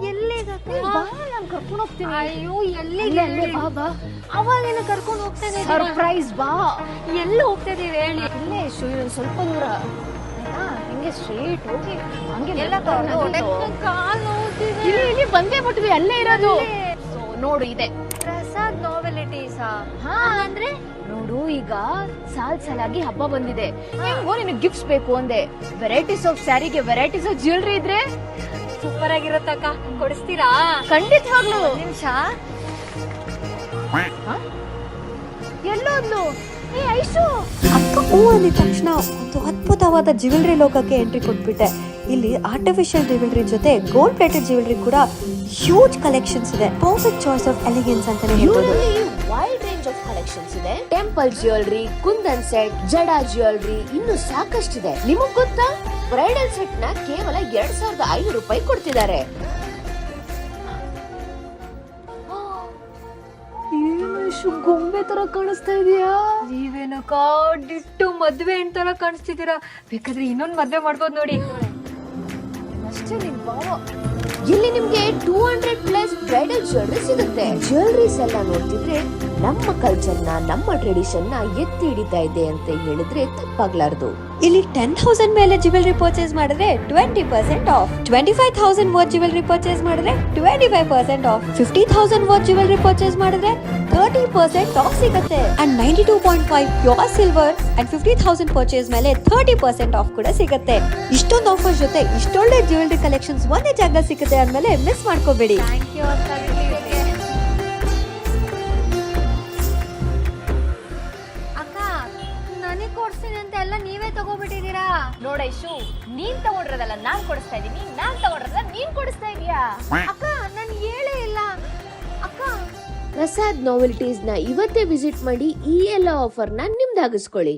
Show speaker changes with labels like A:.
A: ಎಲ್ಲಿಗೆ
B: ನಾನು ಕರ್ಕೊಂಡು ಹೋಗ್ತೀನಿ.
A: ಅಯ್ಯೋ ಎಲ್ಲಿಗೆ
B: ಬಾ ಬಾ.
A: ಅವಾಗೇನ ಕರ್ಕೊಂಡು ಹೋಗ್ತಾ ಇದೀವಿ.
B: ಸರ್ಪ್ರೈಸ್ ಬಾ.
A: ಎಲ್ಲಿ ಹೋಗ್ತಾ ಇದೀವಿ ಹೇಳಿ.
B: ಇಲ್ಲೇ ಸ್ವಲ್ಪ ದೂರ ಹಿಂಗೆ ಸ್ಟ್ರೇಟ್ ಹೋಗಿ ಹಂಗೆ
A: ಎಲ್ಲ ಕಾಲ್ ನೋಡ್ತಿದೆ.
B: ಇಲ್ಲಿ ಬಂದೇ ಬಿಟ್ವಿ, ಅಲ್ಲೇ ಇರೋದು. ನೋಡು ಇದೆ
A: ಪ್ರಸಾದ್ ನಾವೆಲಿಟೀಸಾ?
B: ಹಾ ಅಂದ್ರೆ ನೋಡು, ಈಗ ಸಾಲಾಗಿ ಹಬ್ಬ ಬಂದಿದೆ. ಹೆಂಗೋ ನಿನಗೆ ಗಿಫ್ಟ್ಸ್ ಬೇಕು ಅಂದೆ. ವೆರೈಟೀಸ್ ಆಫ್ ಸ್ಯಾರಿಗೆ ವೆರೈಟೀಸ್ ಆಫ್ ಜ್ಯುವೆಲ್ರಿ ಇದ್ರೆ
A: ಸೂಪರ್ ಆಗಿರತ್ತಕ್ಕ, ಕೊಡಿಸ್ತೀರಾ?
B: ಖಂಡಿತವಾಗ್ಲು.
A: ನಿಮಿಷ,
B: ಎಲ್ಲೋದ್ಲು? ಏ ಐಶು,
C: ಅಕ್ಕ ಹೂ ಅಂದಿದ ತಕ್ಷಣ ಒಂದು ಅದ್ಭುತವಾದ ಜ್ಯುವೆಲ್ರಿ ಲೋಕಕ್ಕೆ ಎಂಟ್ರಿ ಕೊಟ್ಬಿಟ್ಟೆ. ಇಲ್ಲಿ ಆರ್ಟಿಫಿಷಿಯಲ್ ಜ್ಯುವೆಲ್ರಿ ಜೊತೆ ಗೋಲ್ಡ್ ಪ್ಲೇಟೆಡ್ ಜ್ಯುವೆಲ್ರಿ ಕೂಡ ಹ್ಯೂಜ್ ಕಲೆಕ್ಷನ್ಸ್ ಇದೆ. ಪರ್ಫೆಕ್ಟ್ ಚಾಯ್ಸ್ ಆಫ್ ಎಲಿಗೆನ್ಸ್ ಅಂತಾನೆ ಹೇಳ್ಬೋದು.
B: ವೈಡ್ ರೇಂಜ್ ಆಫ್ ಕಲೆಕ್ಷನ್ಸ್ ಇದೆ. ಟೆಂಪಲ್ ಜ್ಯುವೆಲ್ರಿ, ಕುಂದನ್ ಸೆಟ್, ಜಡಾ ಜ್ಯುವೆಲ್ರಿ, ಇನ್ನು ಸಾಕಷ್ಟಿದೆ. ನಿಮಗ್ ಗೊತ್ತಾ, ಬ್ರೈಡಲ್ ಸೆಟ್ ನ ಕೇವಲ 2500 ರೂಪಾಯಿ ಕೊಡ್ತಿದ್ದಾರೆ. ಗೊಂಬೆ ತರ ಕಾಣಿಸ್ತಾ ಇದೆಯಾ?
A: ನೀವೇನಕ್ಕ ಡಿಟ್ಟು ಮದ್ವೆ ತರ ಕಾಣಿಸ್ತಿದ್ದೀರಾ. ಬೇಕಾದ್ರೆ ಇನ್ನೊಂದ್ ಮದ್ವೆ ಮಾಡ್ಬೋದು ನೋಡಿ.
B: ಅಷ್ಟೇ ನಿಮ್ ಭಾವ. ಇಲ್ಲಿ ನಿಮ್ಗೆ 200+ ಬ್ರೈಡಲ್ ಜ್ಯುವೆಲ್ರಿ ಸಿಗುತ್ತೆ. ಜ್ಯುವೆಲ್ರೀಸ್ ಎಲ್ಲ ನೋಡ್ತಿದ್ರೆ ನಮ್ಮ ಕಲ್ಚರ್ನ, ನಮ್ಮ ಟ್ರೆಡಿಷನ್ ನ ಎತ್ತಿ ಹಿಡಿತಾ ಇದೆ ಅಂತ ಹೇಳಿದ್ರೆ ತಪ್ಪಾಗ್ಲಾರ್ದು.
C: ಇಲ್ಲಿ 10,000 ಮೇಲೆ ಜ್ಯುವೆಲ್ರಿ ಪರ್ಚೇಸ್ ಮಾಡಿದ್ರೆ 20% ಆಫ್, 25,000 ವರ್ತ್ ಜ್ಯುವೆಲ್ರಿ ಪರ್ಚೇಸ್ ಮಾಡಿದ್ರೆ 25% ಆಫ್, 50,000 ವರ್ತ್ ಜ್ಯುವೆಲ್ರಿ ಪರ್ಚೇಸ್ ಮಾಡಿದ್ರೆ 30% ಆಫ್ ಸಿಗುತ್ತೆ. And 92.5 pure silver and 50,000 purchase ಮೇಲೆ 30% ಆಫ್ ಕೂಡ ಸಿಗುತ್ತೆ. ಇಷ್ಟೊಂದು ಆಫರ್ ಜೊತೆ ಇಷ್ಟೊಳ್ಳೆ ಜ್ಯುವೆಲ್ರಿ ಕಲೆಕ್ಷನ್ಸ್ ಒಂದೇ ಜಾಗ ಸಿಗುತ್ತೆ ಅಂದ್ಮೇಲೆ ಮಿಸ್ ಮಾಡ್ಕೋಬೇಡಿ.
A: ಥ್ಯಾಂಕ್ ಯು ಅಕ್ಕ. ನನಗ್ ಕೊಡ್ತೀನಿ ಅಂತ ಎಲ್ಲ ನೀವೇ ತಗೋಬಿಟ್ಟಿದ್ದೀರಾ.
B: ನೋಡೈಶು, ನೀನ್ ತಗೊಂಡ್ರದಲ್ಲ ನಾನ್ ಕೊಡಿಸ್ತಾ ಇದೀನಿ, ನಾನ್ ತಗೊಂಡ್ರದಲ್ಲ ನೀನ್ ಕೊಡಿಸ್ತಾ ಇದೀಯಾ.
A: ಅಕ್ಕ ನನ್ ಹೇಳೇ ಇಲ್ಲ ಅಕ್ಕ.
B: ಪ್ರಸಾದ್ ನಾವೆಲ್ಟೀಸ್ ನ ಇವತ್ತೇ ವಿಸಿಟ್ ಮಾಡಿ ಈ ಎಲ್ಲ ಆಫರ್ ನ ನಿಮ್ದಾಗಿಸ್ಕೊಳ್ಳಿ.